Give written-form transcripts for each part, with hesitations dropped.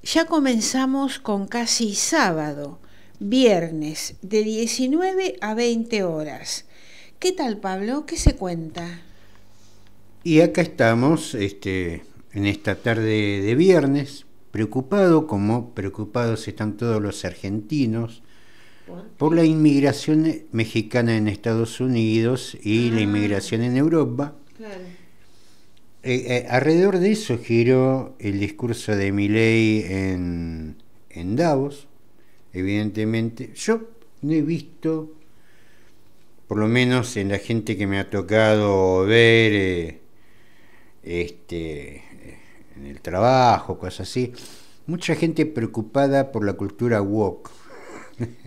Ya comenzamos con Casi Sábado, viernes de 19 a 20 horas. ¿Qué tal, Pablo? ¿Qué se cuenta? Y acá estamos, en esta tarde de viernes, preocupado, como preocupados están todos los argentinos, ¿Por por la qué? inmigración mexicana en Estados Unidos y la Ah, inmigración en Europa. claro. Alrededor de eso giró el discurso de Milei en Davos, evidentemente. Yo no he visto, por lo menos en la gente que me ha tocado ver, este, en el trabajo, cosas así, mucha gente preocupada por la cultura woke.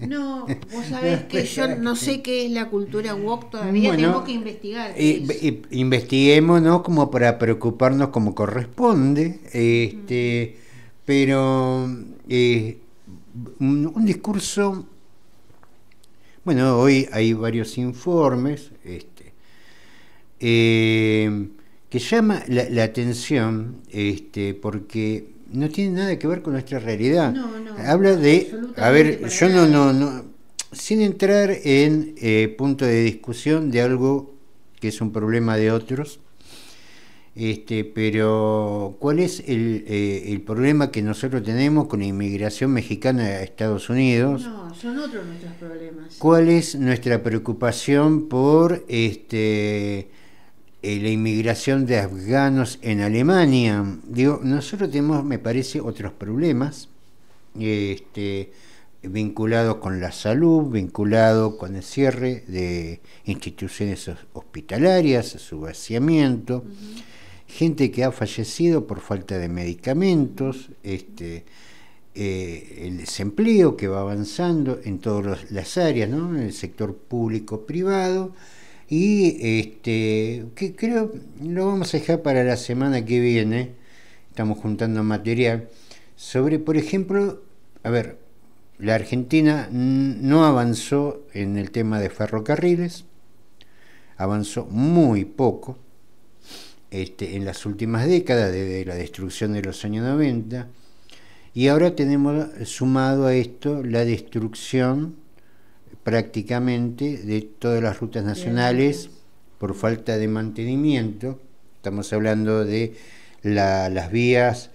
No, vos sabés que yo no sé qué es la cultura woke todavía, tengo Bueno, que investigar qué es. investiguemos, ¿no? Como para preocuparnos como corresponde, Ujú. pero un discurso, bueno, hoy hay varios informes, que llama la atención, porque no tiene nada que ver con nuestra realidad. No, no, Habla de, a absolutamente ver, para yo no, nada. no, no, sin entrar en punto de discusión de algo que es un problema de otros, pero ¿cuál es el problema que nosotros tenemos con la inmigración mexicana a Estados Unidos? No, son otros nuestros problemas. ¿Cuál es nuestra preocupación por la inmigración de afganos en Alemania? Digo, nosotros tenemos, me parece, otros problemas este, vinculados con la salud, vinculados con el cierre de instituciones hospitalarias, su vaciamiento, Ujú, gente que ha fallecido por falta de ujú. medicamentos, el desempleo que va avanzando en todas las áreas, ¿no? En el sector público-privado, y que creo lo vamos a dejar para la semana que viene, estamos juntando material, sobre, por ejemplo, a ver, la Argentina no avanzó en el tema de ferrocarriles, avanzó muy poco, en las últimas décadas, desde la destrucción de los años 90, y ahora tenemos sumado a esto la destrucción prácticamente de todas las rutas De las nacionales rutas. por Mm. falta de mantenimiento. Estamos hablando de las vías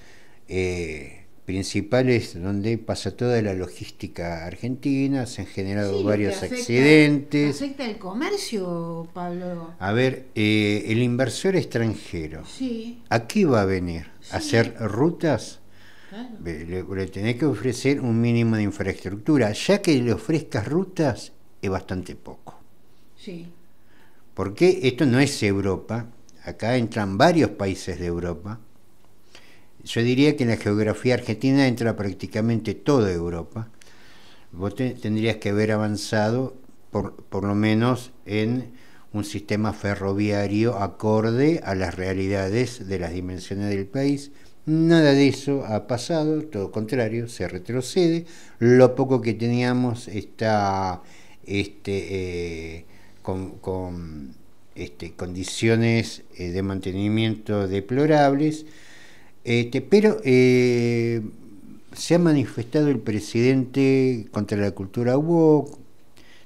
principales donde pasa toda la logística argentina, se han generado Sí, lo que varios afecta, accidentes. afecta el comercio, Pablo. A ver, el inversor extranjero, Sí, ¿a qué va a venir? ¿A hacer sí, rutas? claro. Le tenés que ofrecer un mínimo de infraestructura. Ya que le ofrezcas rutas, es bastante poco. Sí. Porque esto no es Europa. Acá entran varios países de Europa. Yo diría que en la geografía argentina entra prácticamente toda Europa. Vos tendrías que haber avanzado por lo menos en un sistema ferroviario acorde a las realidades de las dimensiones del país. Nada de eso ha pasado, todo contrario, se retrocede. Lo poco que teníamos está con condiciones de mantenimiento deplorables, pero se ha manifestado el presidente contra la cultura woke,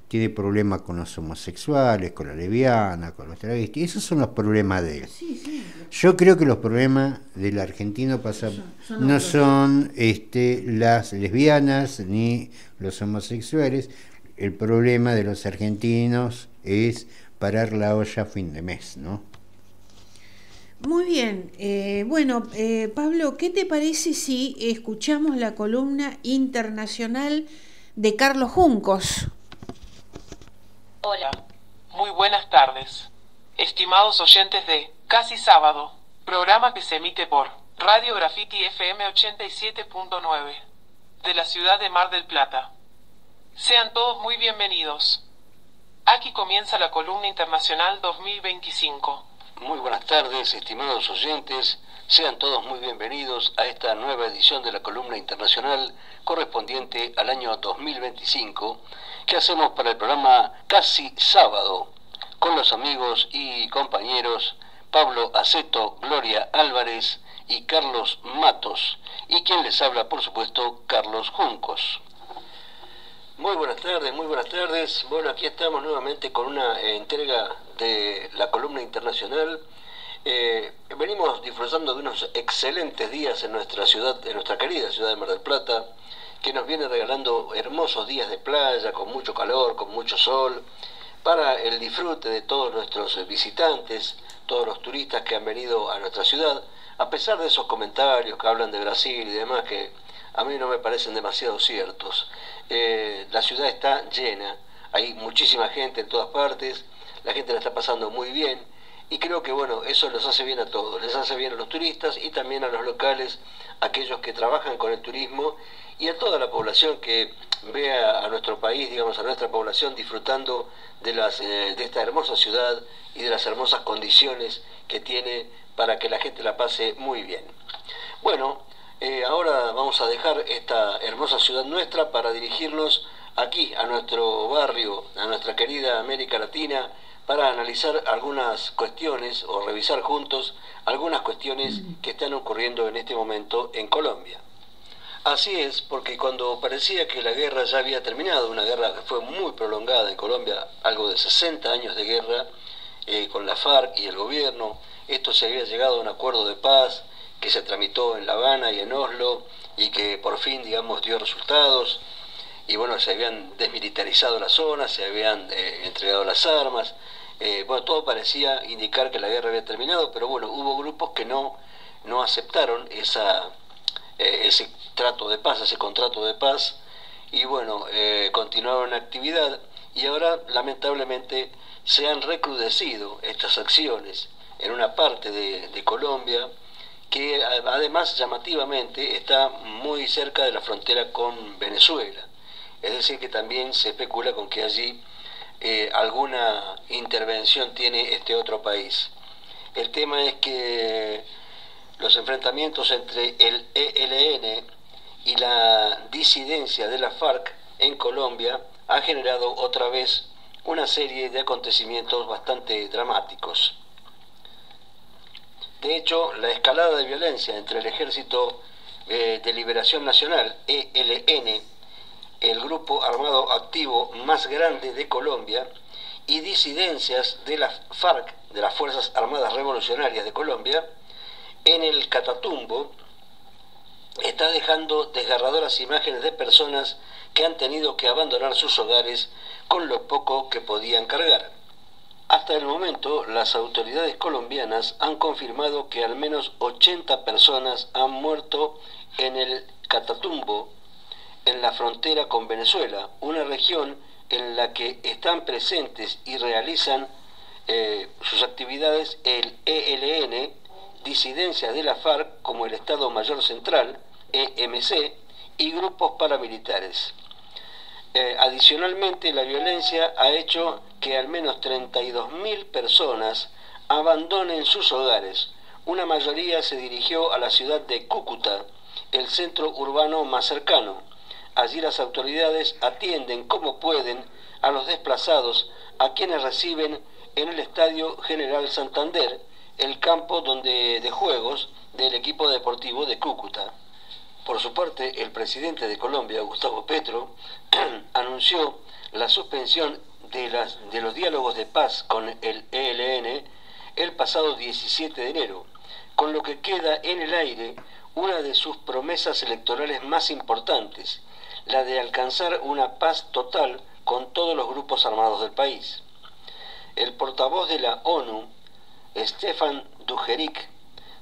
tiene problemas con los homosexuales, con la lesbiana, con los travestis. Esos son los problemas de él. Sí, sí, Yo creo que los problemas del argentino son no otros. son las lesbianas ni los homosexuales. El problema de los argentinos es parar la olla a fin de mes, ¿no? Muy bien. Bueno, Pablo, ¿qué te parece si escuchamos la columna internacional de Carlos Juncos? Hola, muy buenas tardes. Estimados oyentes de Casi Sábado, programa que se emite por Radio Graffiti FM 87.9 de la ciudad de Mar del Plata. Sean todos muy bienvenidos. Aquí comienza la columna internacional 2025. Muy buenas tardes, estimados oyentes. Sean todos muy bienvenidos a esta nueva edición de la columna internacional correspondiente al año 2025 que hacemos para el programa Casi Sábado con los amigos y compañeros Pablo Aceto, Gloria Álvarez y Carlos Matos, y quien les habla, por supuesto, Carlos Juncos. Muy buenas tardes, muy buenas tardes. Bueno, aquí estamos nuevamente con una entrega de la columna internacional. Venimos disfrutando de unos excelentes días en nuestra ciudad, en nuestra querida ciudad de Mar del Plata, que nos viene regalando hermosos días de playa, con mucho calor, con mucho sol, para el disfrute de todos nuestros visitantes, todos los turistas que han venido a nuestra ciudad, a pesar de esos comentarios que hablan de Brasil y demás, que a mí no me parecen demasiado ciertos. La ciudad está llena, hay muchísima gente en todas partes, la gente la está pasando muy bien, y creo que bueno, eso les hace bien a todos, les hace bien a los turistas y también a los locales, aquellos que trabajan con el turismo, y a toda la población que vea a nuestro país, digamos, a nuestra población disfrutando de esta hermosa ciudad y de las hermosas condiciones que tiene para que la gente la pase muy bien. Bueno, ahora vamos a dejar esta hermosa ciudad nuestra para dirigirnos aquí a nuestro barrio, a nuestra querida América Latina, para analizar algunas cuestiones o revisar juntos algunas cuestiones que están ocurriendo en este momento en Colombia. Así es, porque cuando parecía que la guerra ya había terminado, una guerra que fue muy prolongada en Colombia, algo de 60 años de guerra con la FARC y el gobierno, esto se había llegado a un acuerdo de paz que se tramitó en La Habana y en Oslo y que por fin, digamos, dio resultados, y bueno, se habían desmilitarizado las zonas, se habían entregado las armas, bueno, todo parecía indicar que la guerra había terminado, pero bueno, hubo grupos que no aceptaron ese trato de paz, ese contrato de paz, y bueno, continuaron en actividad, y ahora lamentablemente se han recrudecido estas acciones en una parte de Colombia que además llamativamente está muy cerca de la frontera con Venezuela. Es decir, que también se especula con que allí alguna intervención tiene este otro país. El tema es que los enfrentamientos entre el ELN y la disidencia de la FARC en Colombia ha generado otra vez una serie de acontecimientos bastante dramáticos. De hecho, la escalada de violencia entre el Ejército de Liberación Nacional, ELN, el grupo armado activo más grande de Colombia, y disidencias de la FARC, de las Fuerzas Armadas Revolucionarias de Colombia, en el Catatumbo, está dejando desgarradoras imágenes de personas que han tenido que abandonar sus hogares con lo poco que podían cargar. Hasta el momento, las autoridades colombianas han confirmado que al menos 80 personas han muerto en el Catatumbo, en la frontera con Venezuela, una región en la que están presentes y realizan sus actividades el ELN, disidencias de la FARC como el Estado Mayor Central, EMC, y grupos paramilitares. Adicionalmente, la violencia ha hecho que al menos 32.000 personas abandonen sus hogares. Una mayoría se dirigió a la ciudad de Cúcuta, el centro urbano más cercano. Allí las autoridades atienden como pueden a los desplazados, a quienes reciben en el Estadio General Santander, el campo de juegos del equipo deportivo de Cúcuta. Por su parte, el presidente de Colombia, Gustavo Petro, anunció la suspensión de los diálogos de paz con el ELN el pasado 17 de enero, con lo que queda en el aire una de sus promesas electorales más importantes, la de alcanzar una paz total con todos los grupos armados del país. El portavoz de la ONU, Stefan Dujarric,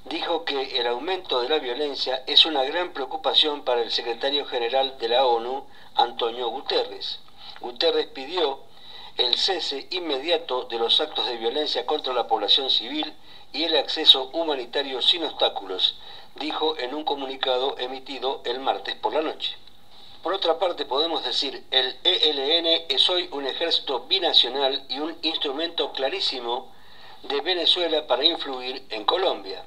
dijo que el aumento de la violencia es una gran preocupación para el secretario general de la ONU, Antonio Guterres. Guterres pidió el cese inmediato de los actos de violencia contra la población civil y el acceso humanitario sin obstáculos, dijo en un comunicado emitido el martes por la noche. Por otra parte, podemos decir, el ELN es hoy un ejército binacional y un instrumento clarísimo de Venezuela para influir en Colombia.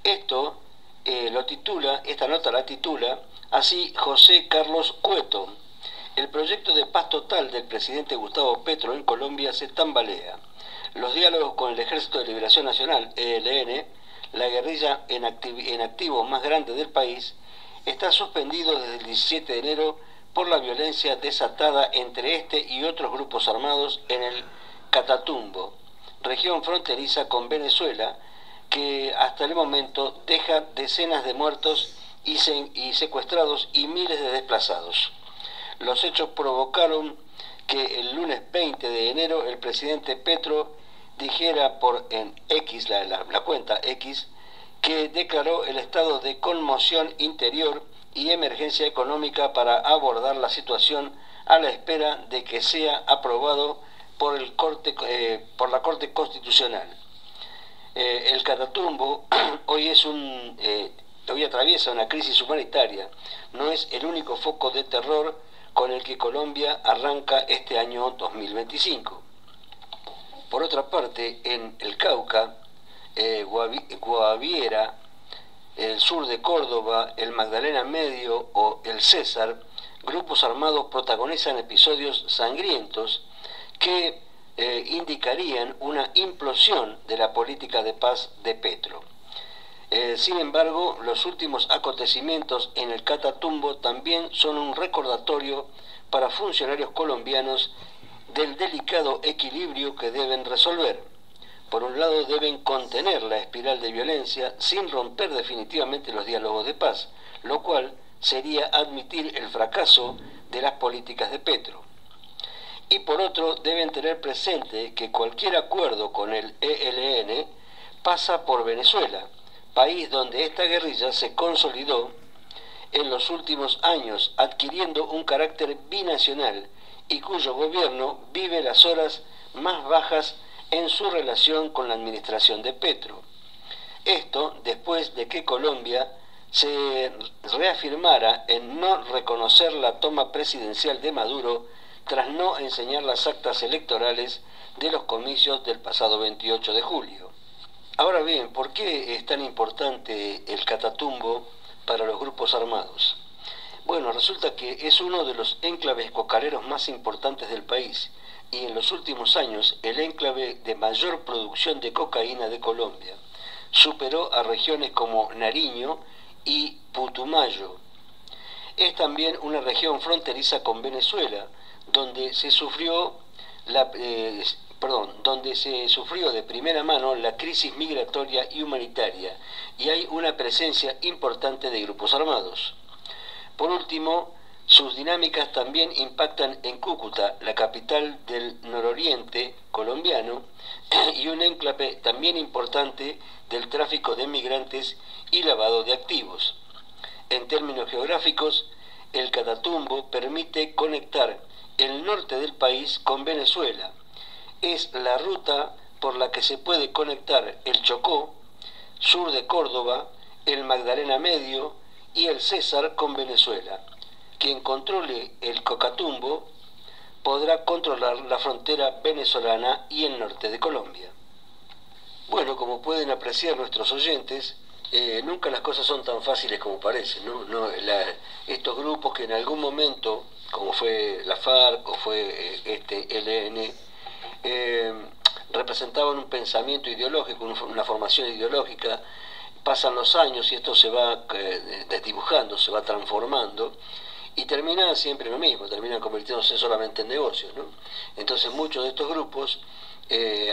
Esta nota la titula así José Carlos Cueto. El proyecto de paz total del presidente Gustavo Petro en Colombia se tambalea. Los diálogos con el Ejército de Liberación Nacional, ELN, la guerrilla en activo más grande del país, está suspendido desde el 17 de enero por la violencia desatada entre este y otros grupos armados en el Catatumbo, región fronteriza con Venezuela, que hasta el momento deja decenas de muertos y secuestrados y miles de desplazados. Los hechos provocaron que el lunes 20 de enero el presidente Petro dijera en X, la cuenta X, que declaró el estado de conmoción interior y emergencia económica para abordar la situación a la espera de que sea aprobado por la Corte Constitucional. El Catatumbo hoy atraviesa una crisis humanitaria. No es el único foco de terror con el que Colombia arranca este año 2025. Por otra parte, en el Cauca, Guaviare, el sur de Córdoba, el Magdalena Medio o el César, grupos armados protagonizan episodios sangrientos que indicarían una implosión de la política de paz de Petro. Sin embargo, los últimos acontecimientos en el Catatumbo también son un recordatorio para funcionarios colombianos del delicado equilibrio que deben resolver. Por un lado, deben contener la espiral de violencia sin romper definitivamente los diálogos de paz, lo cual sería admitir el fracaso de las políticas de Petro. Y por otro, deben tener presente que cualquier acuerdo con el ELN pasa por Venezuela, país donde esta guerrilla se consolidó en los últimos años, adquiriendo un carácter binacional y cuyo gobierno vive las horas más bajas en su relación con la administración de Petro. Esto después de que Colombia se reafirmara en no reconocer la toma presidencial de Maduro tras no enseñar las actas electorales de los comicios del pasado 28 de julio. Ahora bien, ¿por qué es tan importante el Catatumbo para los grupos armados? Bueno, resulta que es uno de los enclaves cocareros más importantes del país y en los últimos años el enclave de mayor producción de cocaína de Colombia. Superó a regiones como Nariño y Putumayo. Es también una región fronteriza con Venezuela, donde se sufrió de primera mano la crisis migratoria y humanitaria, y hay una presencia importante de grupos armados. Por último, sus dinámicas también impactan en Cúcuta, la capital del nororiente colombiano, y un enclave también importante del tráfico de migrantes y lavado de activos. En términos geográficos, el Catatumbo permite conectar el norte del país con Venezuela. Es la ruta por la que se puede conectar el Chocó, sur de Córdoba, el Magdalena Medio y el César con Venezuela. Quien controle el Catatumbo podrá controlar la frontera venezolana y el norte de Colombia. Bueno, como pueden apreciar nuestros oyentes, nunca las cosas son tan fáciles como parecen, ¿no? Estos grupos que en algún momento, como fue la FARC o fue ELN, representaban un pensamiento ideológico, una formación ideológica. Pasan los años y esto se va desdibujando, se va transformando y terminan siempre lo mismo, terminan convirtiéndose solamente en negocios, ¿no? Entonces muchos de estos grupos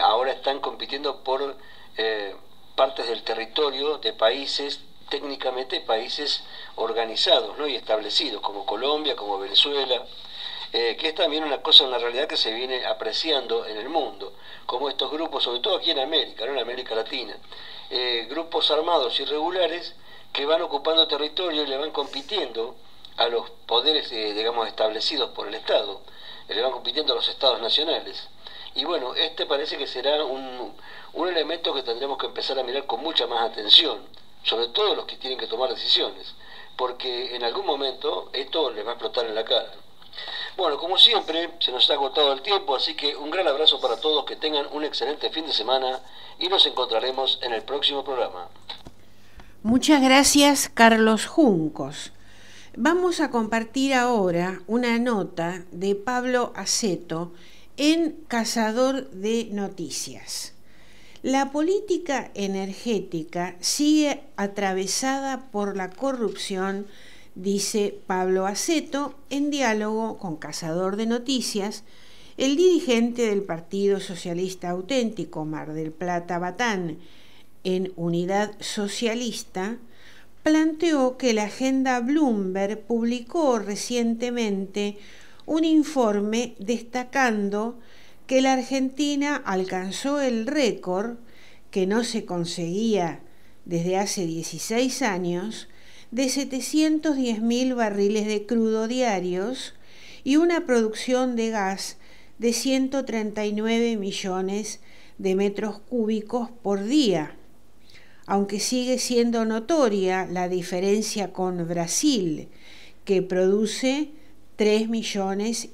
ahora están compitiendo por partes del territorio de países, técnicamente países organizados, ¿no? Y establecidos, como Colombia, como Venezuela, que es también una realidad que se viene apreciando en el mundo, como estos grupos, sobre todo aquí en América, ¿no? En América Latina, grupos armados irregulares que van ocupando territorio y le van compitiendo a los poderes, establecidos por el Estado, le van compitiendo a los estados nacionales. Y bueno, parece que será un elemento que tendremos que empezar a mirar con mucha más atención, sobre todo los que tienen que tomar decisiones, porque en algún momento esto les va a explotar en la cara. Bueno, como siempre, se nos ha agotado el tiempo, así que un gran abrazo para todos, que tengan un excelente fin de semana y nos encontraremos en el próximo programa. Muchas gracias, Carlos Juncos. Vamos a compartir ahora una nota de Pablo Aceto en Cazador de Noticias. La política energética sigue atravesada por la corrupción, dice Pablo Aceto en diálogo con Cazador de Noticias. El dirigente del Partido Socialista Auténtico Mar del Plata Batán en Unidad Socialista planteó que la agenda Bloomberg publicó recientemente un informe destacando que la Argentina alcanzó el récord, que no se conseguía desde hace 16 años, de 710.000 barriles de crudo diarios y una producción de gas de 139 millones de metros cúbicos por día, aunque sigue siendo notoria la diferencia con Brasil, que produce 3,5 millones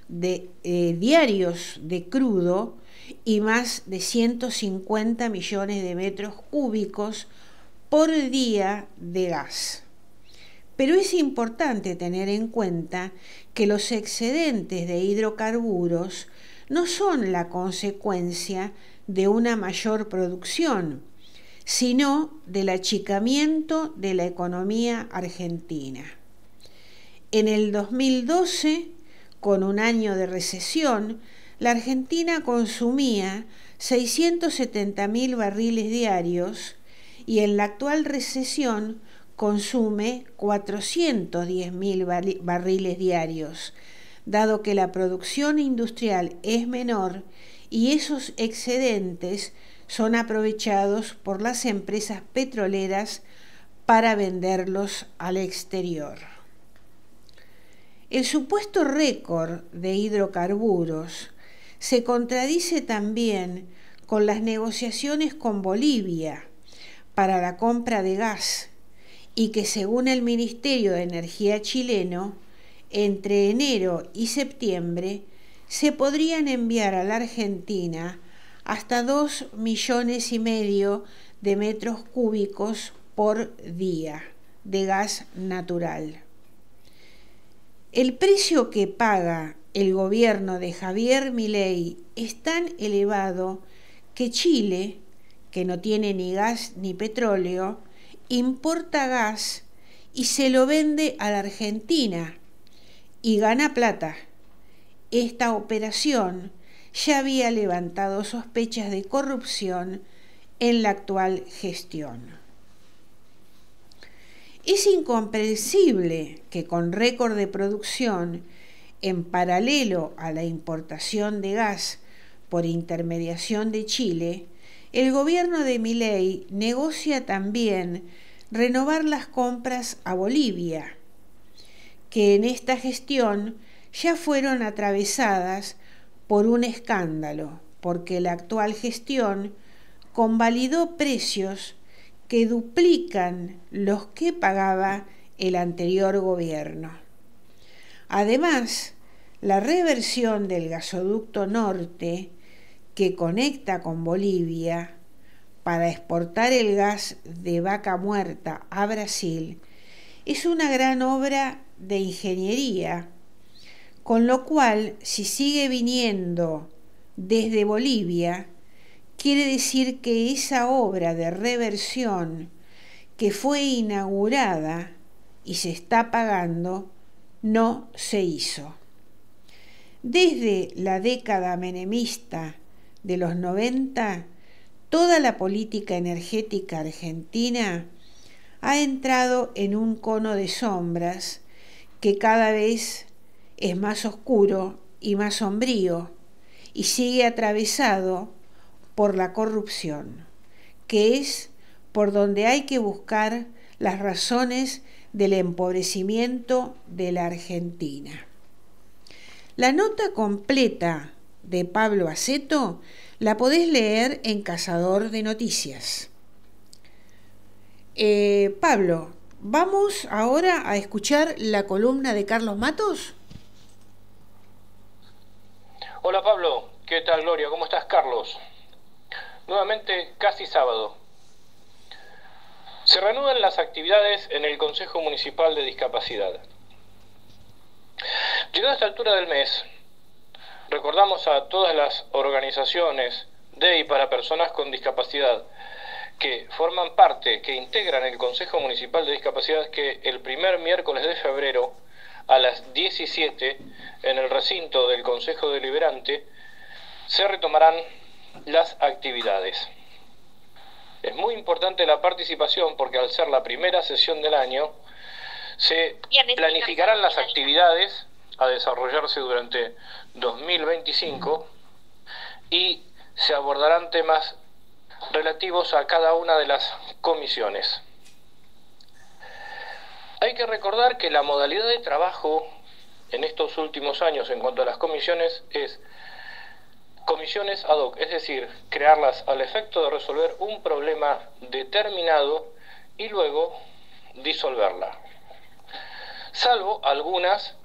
de diarios de crudo y más de 150 millones de metros cúbicos por día de gas. Pero es importante tener en cuenta que los excedentes de hidrocarburos no son la consecuencia de una mayor producción, sino del achicamiento de la economía argentina. En el 2012, con un año de recesión, la Argentina consumía 670.000 barriles diarios y en la actual recesión consume 410.000 barriles diarios, dado que la producción industrial es menor y esos excedentes son aprovechados por las empresas petroleras para venderlos al exterior. El supuesto récord de hidrocarburos se contradice también con las negociaciones con Bolivia para la compra de gas y que, según el Ministerio de Energía chileno, entre enero y septiembre se podrían enviar a la Argentina hasta 2,5 millones de metros cúbicos por día de gas natural. El precio que paga el gobierno de Javier Milei es tan elevado que Chile, que no tiene ni gas ni petróleo, importa gas y se lo vende a la Argentina y gana plata. Esta operación ya había levantado sospechas de corrupción en la actual gestión. Es incomprensible que con récord de producción, en paralelo a la importación de gas por intermediación de Chile, el gobierno de Milei negocia también renovar las compras a Bolivia, que en esta gestión ya fueron atravesadas por un escándalo, porque la actual gestión convalidó precios que duplican los que pagaba el anterior gobierno. Además, la reversión del gasoducto norte que conecta con Bolivia para exportar el gas de Vaca Muerta a Brasil es una gran obra de ingeniería, con lo cual, si sigue viniendo desde Bolivia, quiere decir que esa obra de reversión que fue inaugurada y se está pagando no se hizo. Desde la década menemista de los 90, toda la política energética argentina ha entrado en un cono de sombras que cada vez es más oscuro y más sombrío y sigue atravesado por la corrupción, que es por donde hay que buscar las razones del empobrecimiento de la Argentina. La nota completa de Pablo Aceto la podés leer en Cazador de Noticias. Pablo, vamos ahora a escuchar la columna de Carlos Matos. Hola Pablo, ¿qué tal Gloria? ¿Cómo estás, Carlos? Nuevamente, casi sábado. Se reanudan las actividades en el Consejo Municipal de Discapacidad. Llegada a esta altura del mes, recordamos a todas las organizaciones de y para personas con discapacidad que forman parte, que integran el Consejo Municipal de Discapacidad, que el primer miércoles de febrero a las 17 en el recinto del Consejo Deliberante se retomarán las actividades. Es muy importante la participación porque al ser la primera sesión del año se planificarán las actividades a desarrollarse durante 2025 y se abordarán temas relativos a cada una de las comisiones. Hay que recordar que la modalidad de trabajo en estos últimos años en cuanto a las comisiones es comisiones ad hoc, es decir, crearlas al efecto de resolver un problema determinado y luego disolverla, salvo algunas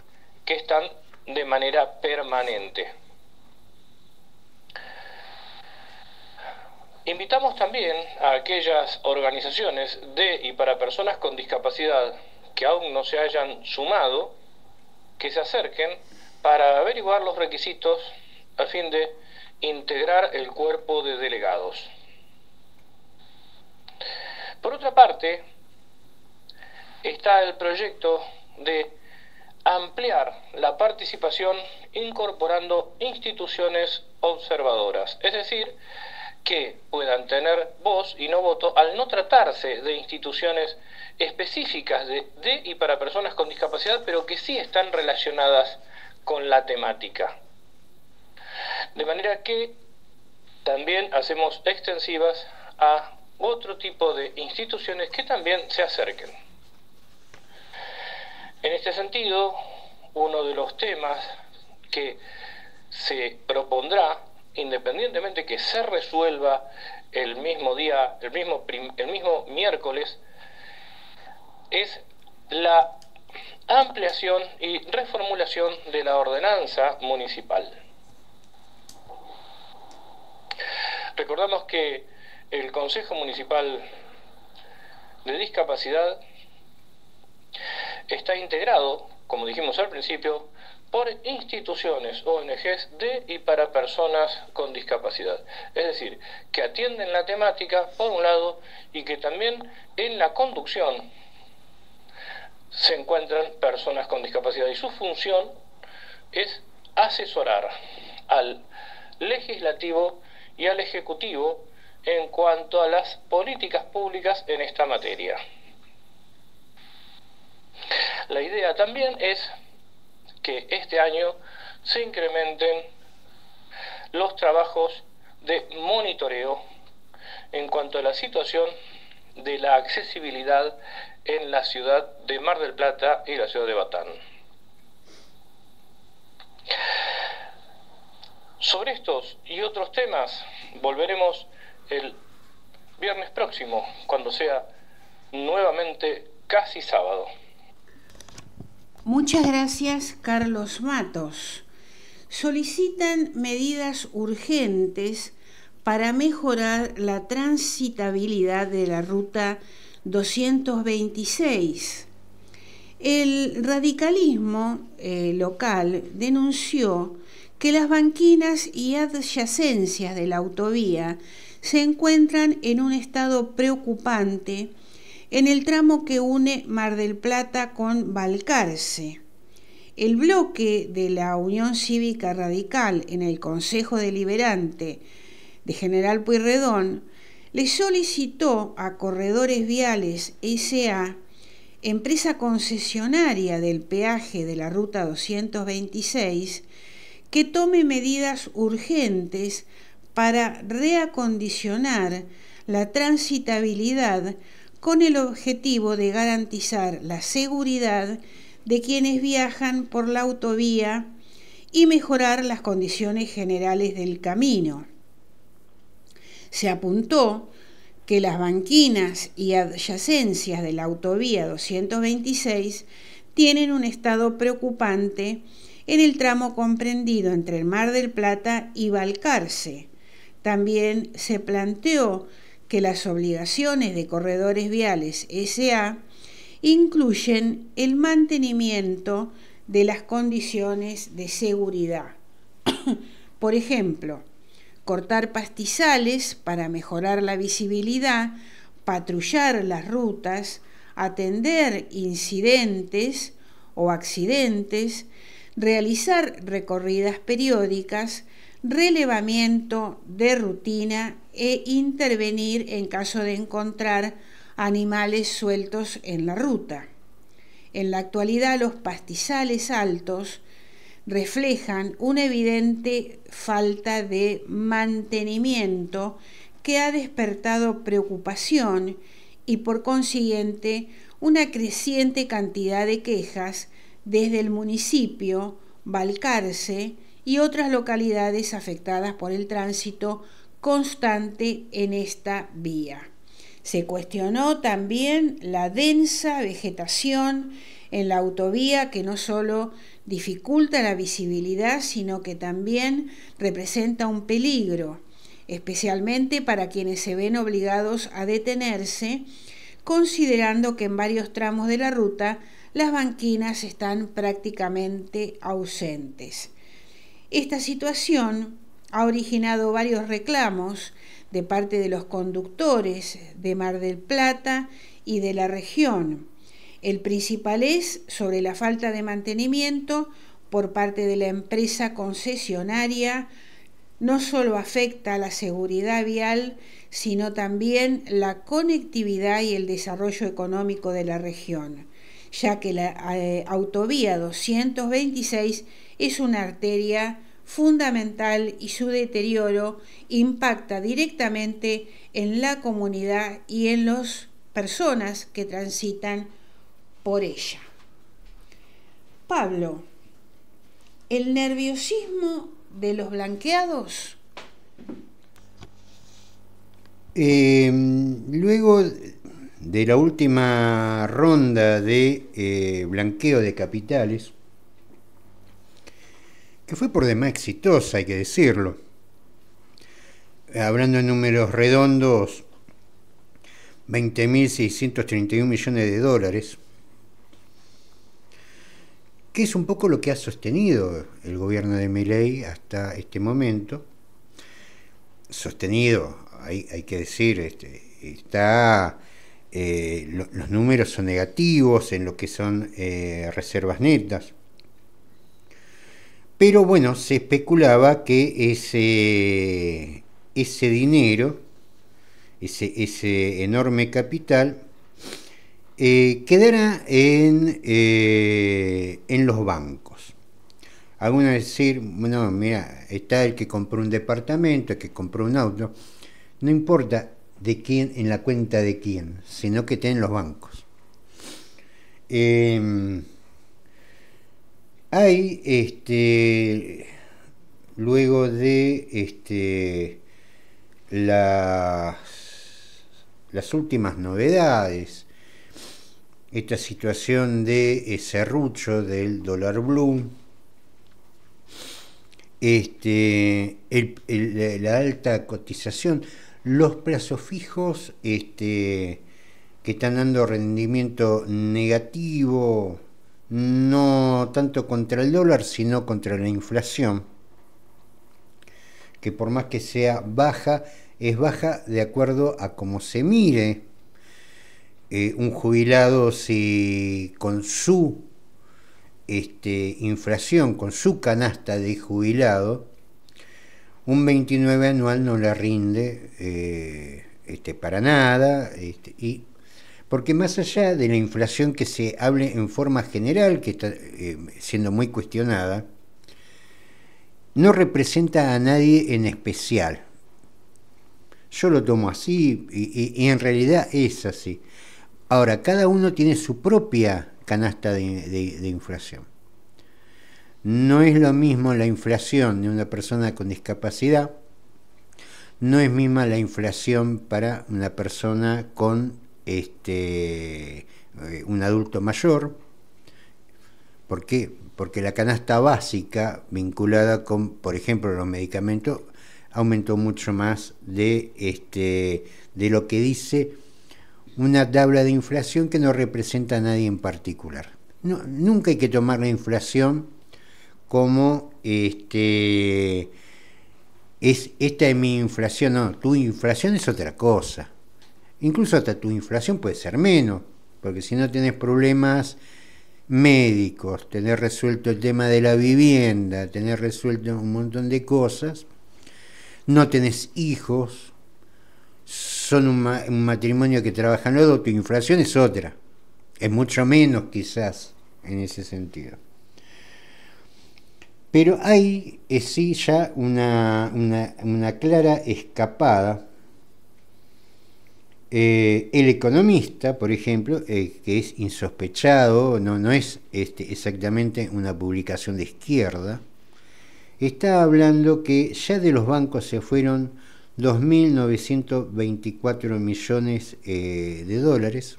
que están de manera permanente. Invitamos también a aquellas organizaciones de y para personas con discapacidad que aún no se hayan sumado, que se acerquen para averiguar los requisitos a fin de integrar el cuerpo de delegados. Por otra parte, está el proyecto de ampliar la participación incorporando instituciones observadoras, es decir, que puedan tener voz y no voto al no tratarse de instituciones específicas de y para personas con discapacidad, pero que sí están relacionadas con la temática. De manera que también hacemos extensivas a otro tipo de instituciones que también se acerquen. En este sentido, uno de los temas que se propondrá, independientemente que se resuelva el mismo día, el mismo miércoles, es la ampliación y reformulación de la ordenanza municipal. Recordamos que el Consejo Municipal de Discapacidad está integrado, como dijimos al principio, por instituciones, ONGs de y para personas con discapacidad. Es decir, que atienden la temática, por un lado, y que también en la conducción se encuentran personas con discapacidad. Y su función es asesorar al legislativo y al ejecutivo en cuanto a las políticas públicas en esta materia. La idea también es que este año se incrementen los trabajos de monitoreo en cuanto a la situación de la accesibilidad en la ciudad de Mar del Plata y la ciudad de Batán. Sobre estos y otros temas volveremos el viernes próximo, cuando sea nuevamente casi sábado. Muchas gracias, Carlos Matos. Solicitan medidas urgentes para mejorar la transitabilidad de la ruta 226. El radicalismo local denunció que las banquinas y adyacencias de la autovía se encuentran en un estado preocupante en el tramo que une Mar del Plata con Balcarce. El bloque de la Unión Cívica Radical en el Consejo Deliberante de General Pueyrredón le solicitó a Corredores Viales S.A., empresa concesionaria del peaje de la Ruta 226, que tome medidas urgentes para reacondicionar la transitabilidad con el objetivo de garantizar la seguridad de quienes viajan por la autovía y mejorar las condiciones generales del camino. Se apuntó que las banquinas y adyacencias de la autovía 226 tienen un estado preocupante en el tramo comprendido entre el Mar del Plata y Balcarce. También se planteó que las obligaciones de Corredores Viales S.A. incluyen el mantenimiento de las condiciones de seguridad. Por ejemplo, cortar pastizales para mejorar la visibilidad, patrullar las rutas, atender incidentes o accidentes, realizar recorridas periódicas, relevamiento de rutina e intervenir en caso de encontrar animales sueltos en la ruta. En la actualidad, los pastizales altos reflejan una evidente falta de mantenimiento que ha despertado preocupación y, por consiguiente, una creciente cantidad de quejas desde el municipio, Balcarce y otras localidades afectadas por el tránsito constante en esta vía. Se cuestionó también la densa vegetación en la autovía, que no solo dificulta la visibilidad, sino que también representa un peligro, especialmente para quienes se ven obligados a detenerse, considerando que en varios tramos de la ruta las banquinas están prácticamente ausentes. Esta situación ha originado varios reclamos de parte de los conductores de Mar del Plata y de la región. El principal es sobre la falta de mantenimiento por parte de la empresa concesionaria. No solo afecta a la seguridad vial, sino también la conectividad y el desarrollo económico de la región, ya que la autovía 226 es una arteria fundamental y su deterioro impacta directamente en la comunidad y en las personas que transitan por ella. Pablo, ¿el nerviosismo de los blanqueados? Luego de la última ronda de blanqueo de capitales, que fue por demás exitosa, hay que decirlo, hablando en números redondos, 20.631 millones de dólares, que es un poco lo que ha sostenido el gobierno de Milei hasta este momento. Sostenido, hay que decir, los números son negativos en lo que son reservas netas. Pero bueno, se especulaba que ese dinero, ese enorme capital, quedara en los bancos. Algunos decir, bueno, mira, está el que compró un departamento, el que compró un auto, no importa de quién, en la cuenta de quién, sino que esté en los bancos. Hay, luego de las últimas novedades, esta situación de serrucho del dólar blue, la alta cotización, los plazos fijos que están dando rendimiento negativo, no tanto contra el dólar, sino contra la inflación, que por más que sea baja, es baja de acuerdo a cómo se mire. Un jubilado, si con su inflación, con su canasta de jubilado, un 29 anual no le rinde para nada, y porque más allá de la inflación que se hable en forma general, que está siendo muy cuestionada, no representa a nadie en especial. Yo lo tomo así y en realidad es así. Ahora, cada uno tiene su propia canasta de inflación. No es lo mismo la inflación de una persona con discapacidad, no es misma la inflación para una persona con un adulto mayor. ¿Por qué? Porque la canasta básica vinculada con, por ejemplo, los medicamentos, aumentó mucho más de lo que dice una tabla de inflación que no representa a nadie en particular. No, nunca hay que tomar la inflación como esta es mi inflación. No, tu inflación es otra cosa. Incluso hasta tu inflación puede ser menos, porque si no tenés problemas médicos, tenés resuelto el tema de la vivienda, tenés resuelto un montón de cosas, no tenés hijos, son un matrimonio que trabajan los dos, tu inflación es otra, es mucho menos quizás en ese sentido. Pero hay sí ya una clara escapada. El Economista, por ejemplo, que es insospechado, no es exactamente una publicación de izquierda, está hablando que ya de los bancos se fueron 2.924 millones de dólares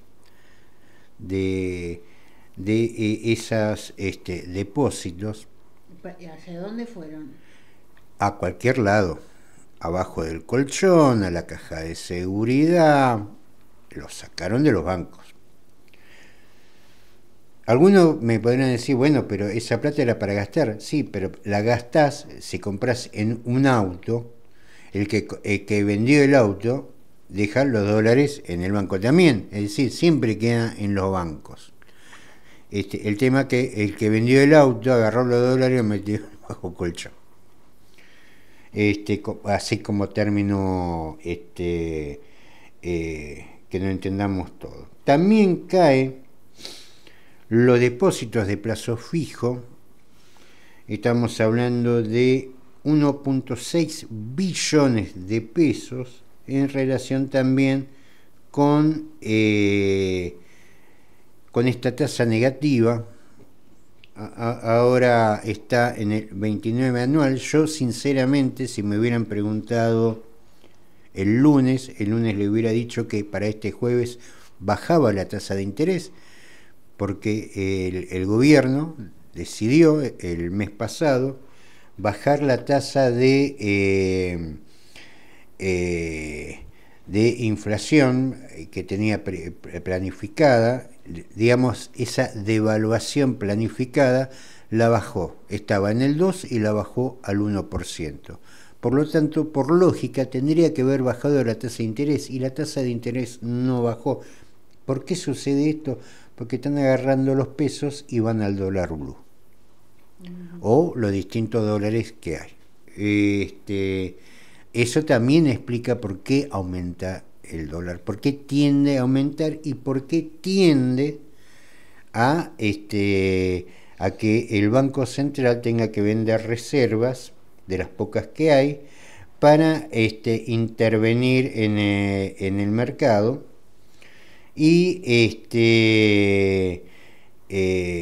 de esos depósitos. ¿Hacia dónde fueron? A cualquier lado. Abajo del colchón, a la caja de seguridad, los sacaron de los bancos. Algunos me podrían decir, bueno, pero esa plata era para gastar. Sí, pero la gastás si compras en un auto, el que vendió el auto deja los dólares en el banco también, es decir, siempre queda en los bancos. El tema que el que vendió el auto agarró los dólares y los metió bajo colchón. Así como término que no entendamos todo. También cae los depósitos de plazo fijo. Estamos hablando de 1.6 billones de pesos en relación también con esta tasa negativa. Ahora está en el 29 anual. Yo sinceramente, si me hubieran preguntado el lunes le hubiera dicho que para este jueves bajaba la tasa de interés, porque el gobierno decidió el mes pasado bajar la tasa de inflación que tenía planificada. Digamos, esa devaluación planificada la bajó, estaba en el 2 y la bajó al 1%. Por lo tanto, por lógica, tendría que haber bajado la tasa de interés, y la tasa de interés no bajó. ¿Por qué sucede esto? Porque están agarrando los pesos y van al dólar blue, o los distintos dólares que hay. Eso también explica por qué aumenta el dólar, por qué tiende a aumentar y por qué tiende a que el Banco Central tenga que vender reservas de las pocas que hay para intervenir en el mercado y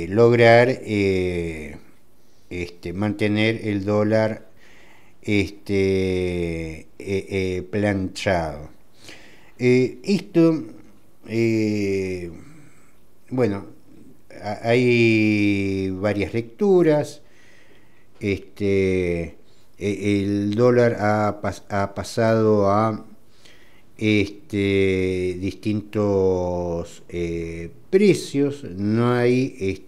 lograr mantener el dólar planchado. Bueno, hay varias lecturas. El dólar ha pasado a distintos precios. No hay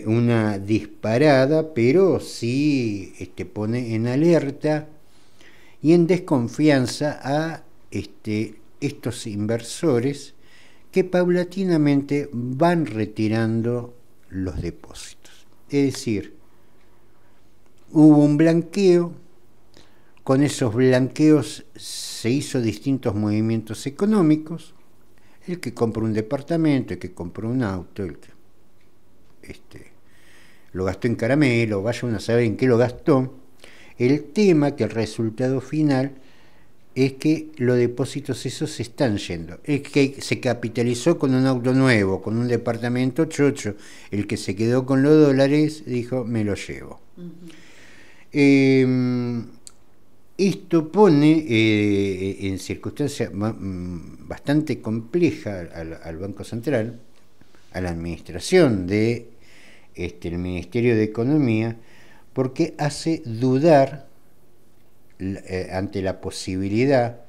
una disparada, pero sí pone en alerta y en desconfianza a estos inversores que paulatinamente van retirando los depósitos. Es decir, hubo un blanqueo, con esos blanqueos se hizo distintos movimientos económicos, el que compró un departamento, el que compró un auto, el que lo gastó en caramelo, vaya uno a saber en qué lo gastó. El tema que el resultado final es que los depósitos esos se están yendo. El que se capitalizó con un auto nuevo, con un departamento chocho, el que se quedó con los dólares dijo, me lo llevo. Esto pone en circunstancias bastante complejas al Banco Central, a la administración de el Ministerio de Economía, porque hace dudar ante la posibilidad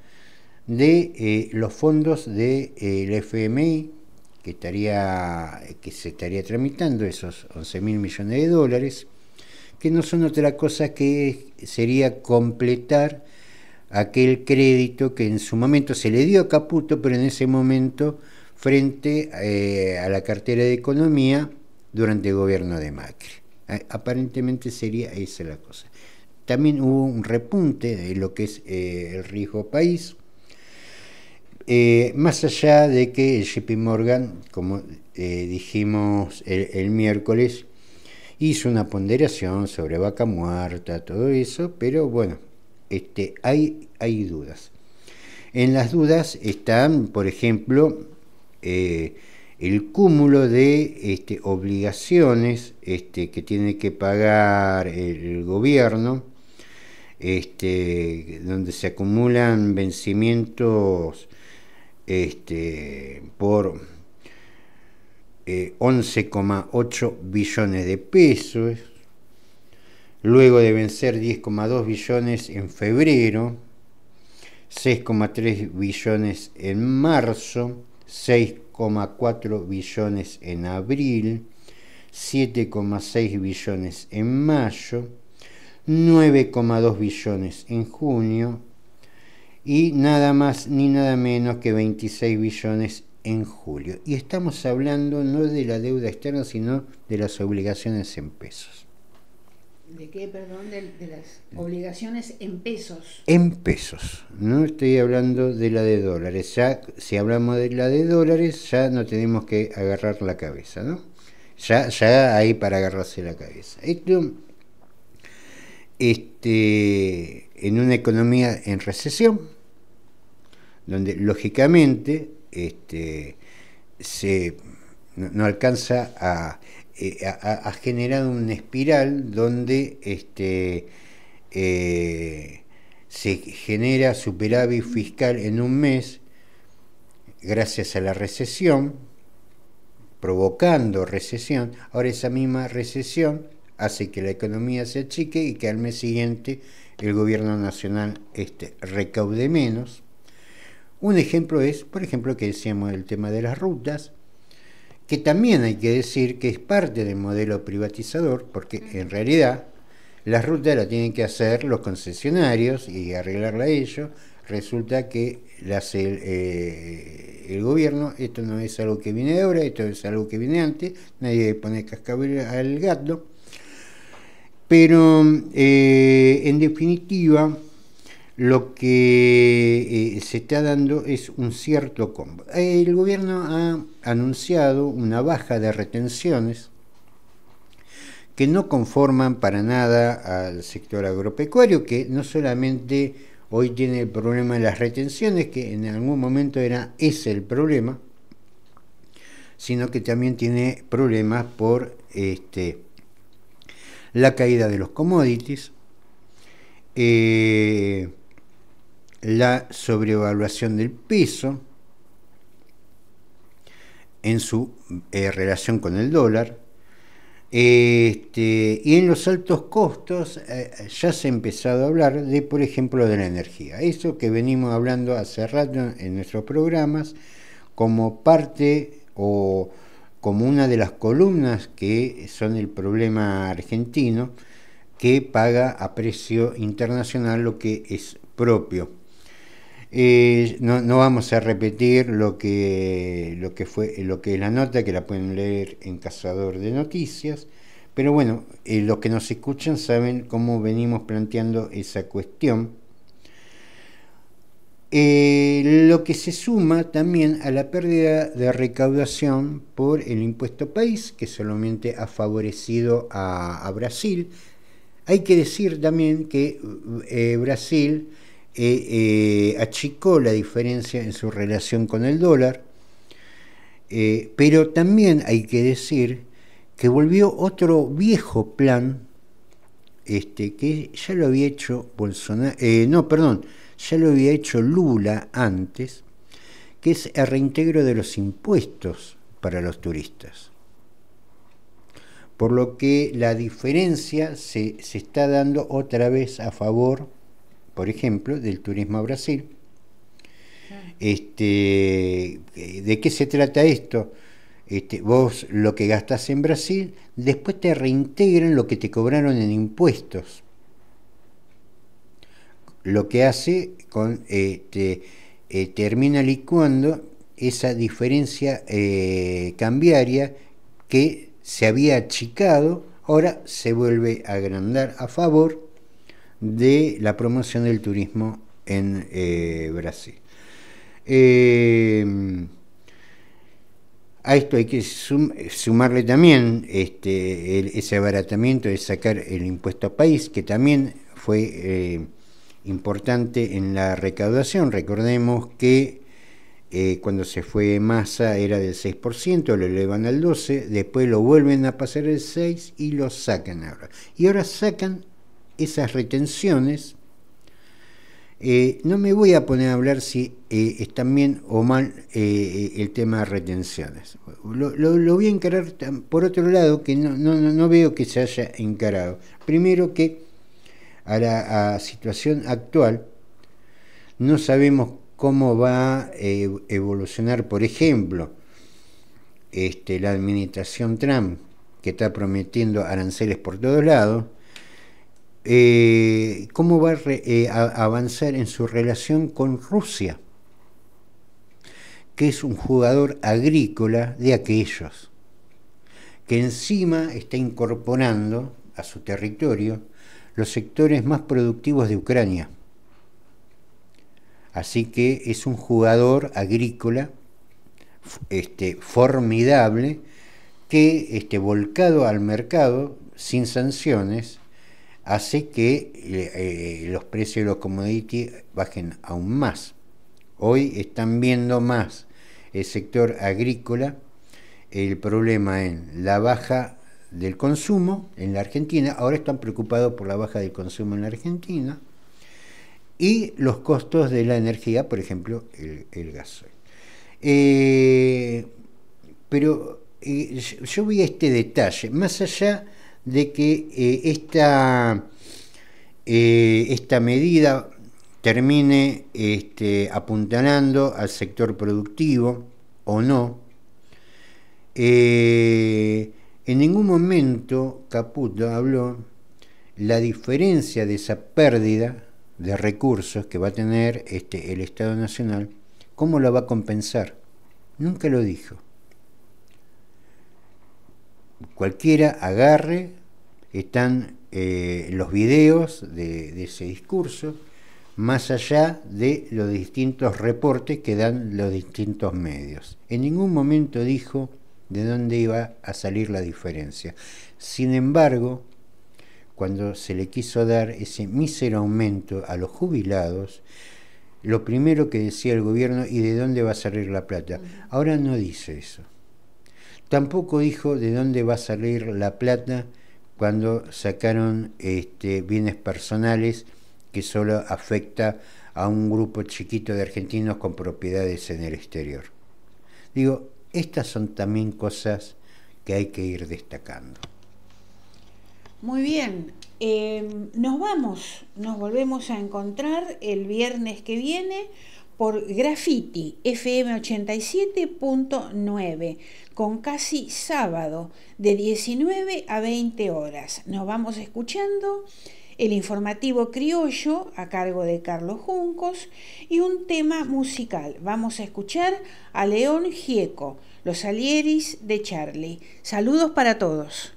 de los fondos del FMI que se estaría tramitando, esos 11.000 millones de dólares, que no son otra cosa que sería completar aquel crédito que en su momento se le dio a Caputo, pero en ese momento frente a la cartera de Economía durante el gobierno de Macri. Aparentemente sería esa la cosa. También hubo un repunte de lo que es el riesgo país, más allá de que el JP Morgan, como dijimos el miércoles, hizo una ponderación sobre vaca muerta, todo eso, pero bueno, hay dudas. En las dudas están, por ejemplo, el cúmulo de obligaciones que tiene que pagar el gobierno, donde se acumulan vencimientos por 11,8 billones de pesos, luego de vencer 10,2 billones en febrero, 6,3 billones en marzo, 6,4 billones en abril, 7,6 billones en mayo, 9,2 billones en junio y nada más ni nada menos que 26 billones en julio. Y estamos hablando no de la deuda externa, sino de las obligaciones en pesos. ¿De qué, perdón? De las obligaciones en pesos. En pesos, no estoy hablando de la de dólares. Ya, si hablamos de la de dólares, ya no tenemos que agarrar la cabeza, ¿no? Ya hay para agarrarse la cabeza. Esto, en una economía en recesión, donde lógicamente no alcanza a generar una espiral donde se genera superávit fiscal en un mes gracias a la recesión, provocando recesión. Ahora esa misma recesión hace que la economía se achique y que al mes siguiente el gobierno nacional recaude menos. Un ejemplo es, por ejemplo, que decíamos el tema de las rutas, que también hay que decir que es parte del modelo privatizador, porque en realidad las rutas las tienen que hacer los concesionarios y arreglarla a ellos. Resulta que la hace el gobierno. Esto no es algo que viene de ahora, esto es algo que viene antes, nadie pone cascabel al gato. Pero en definitiva, lo que se está dando es un cierto combo. El gobierno ha anunciado una baja de retenciones que no conforman para nada al sector agropecuario, que no solamente hoy tiene el problema de las retenciones, que en algún momento era ese el problema, sino que también tiene problemas por la caída de los commodities, la sobrevaluación del peso en su relación con el dólar, y en los altos costos ya se ha empezado a hablar de, por ejemplo, de la energía. Eso que venimos hablando hace rato en nuestros programas como parte o como una de las columnas que son el problema argentino, que paga a precio internacional lo que es propio. No vamos a repetir lo que es la nota, que la pueden leer en Cazador de Noticias, pero bueno, los que nos escuchan saben cómo venimos planteando esa cuestión. Lo que se suma también a la pérdida de recaudación por el impuesto país, que solamente ha favorecido a Brasil. Hay que decir también que Brasil achicó la diferencia en su relación con el dólar, pero también hay que decir que volvió otro viejo plan, que ya lo había hecho Bolsonaro, ya lo había hecho Lula antes, que es el reintegro de los impuestos para los turistas. Por lo que la diferencia se está dando otra vez a favor, por ejemplo, del turismo a Brasil. ¿De qué se trata esto? vos lo que gastás en Brasil, después te reintegran lo que te cobraron en impuestos. Lo que hace termina licuando esa diferencia cambiaria que se había achicado, ahora se vuelve a agrandar a favor de la promoción del turismo en Brasil. A esto hay que sumarle también ese abaratamiento de sacar el impuesto a país, que también fue importante en la recaudación. Recordemos que cuando se fue Massa era del 6%, lo elevan al 12%, después lo vuelven a pasar al 6% y lo sacan ahora. Y ahora sacan esas retenciones. No me voy a poner a hablar si están bien o mal el tema de retenciones. Lo voy a encarar por otro lado, que no veo que se haya encarado. Primero, que a la situación actual no sabemos cómo va a evolucionar, por ejemplo, la administración Trump, que está prometiendo aranceles por todos lados. Cómo va a avanzar en su relación con Rusia, que es un jugador agrícola de aquellos, que encima está incorporando a su territorio los sectores más productivos de Ucrania. Así que es un jugador agrícola formidable, que volcado al mercado sin sanciones hace que los precios de los commodities bajen aún más. Hoy están viendo más el sector agrícola el problema en la baja del consumo en la Argentina. Ahora están preocupados por la baja del consumo en la Argentina y los costos de la energía, por ejemplo, el gasoil. Pero yo voy a este detalle, más allá de que esta medida termine apuntalando al sector productivo o no. En ningún momento Caputo habló la diferencia de esa pérdida de recursos que va a tener el Estado Nacional, cómo la va a compensar. Nunca lo dijo. Cualquiera agarre, están los videos de ese discurso, más allá de los distintos reportes que dan los distintos medios. En ningún momento dijo de dónde iba a salir la diferencia. Sin embargo, cuando se le quiso dar ese mísero aumento a los jubilados, lo primero que decía el gobierno, ¿y de dónde va a salir la plata? Ahora no dice eso. Tampoco dijo de dónde va a salir la plata cuando sacaron bienes personales que solo afecta a un grupo chiquito de argentinos con propiedades en el exterior. Digo, estas son también cosas que hay que ir destacando. Muy bien, nos volvemos a encontrar el viernes que viene por Graffiti FM 87.9 con Casi Sábado de 19 a 20 horas. Nos vamos escuchando el informativo criollo a cargo de Carlos Juncos y un tema musical. Vamos a escuchar a León Gieco, Los Alieris de Charlie. Saludos para todos.